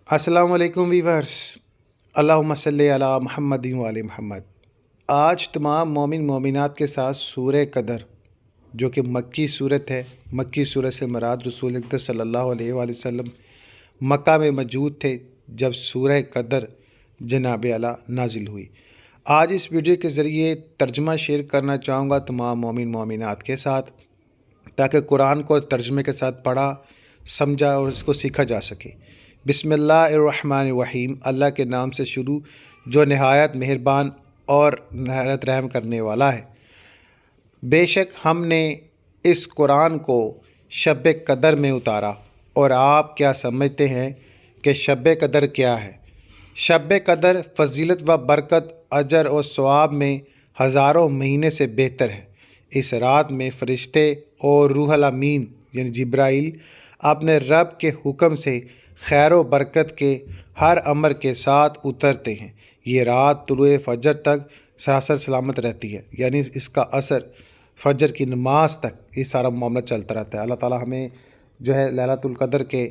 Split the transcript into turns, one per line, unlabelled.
अस्सलाम वालेकुम वीवर्स। अल्लाहुम्मा सल्ली अला मुहम्मदिन व आले मुहम्मद। आज तमाम मोमिन मोमिनात के साथ सूरह कदर, जो कि मक्की सूरत है, मक्की सूरत से मुराद रसूल अकरम सल्लल्लाहु अलैहि वसल्लम मक्का में मौजूद थे जब सूरह कदर जनाब आला नाजिल हुई। आज इस वीडियो के ज़रिए तर्जमा शेयर करना चाहूँगा तमाम मोमिन मोमिनात के साथ, ताकि कुरान को तर्जमे के साथ पढ़ा, समझा और इसको सीखा जा सके। बिस्मिल्लाहिर्रहमानिर्रहीम। अल्लाह के नाम से शुरू जो नहायत मेहरबान और नहायत रहम करने वाला है। बेशक हमने इस कुरान को शब कदर में उतारा, और आप क्या समझते हैं कि शब कदर क्या है? शब कदर फ़जीलत व बरकत, अजर और सवाब में हज़ारों महीने से बेहतर है। इस रात में फ़रिश्ते और रूहुल अमीन यानी जिब्राइल अपने रब के हुक्म से खैर व बरकत के हर अमर के साथ उतरते हैं। ये रात तुलुए फ़जर तक सरासर सलामत रहती है, यानी इसका असर फ़जर की नमाज तक ये सारा मामला चलता रहता है। अल्लाह ताला हमें जो है लैलतुल क़द्र के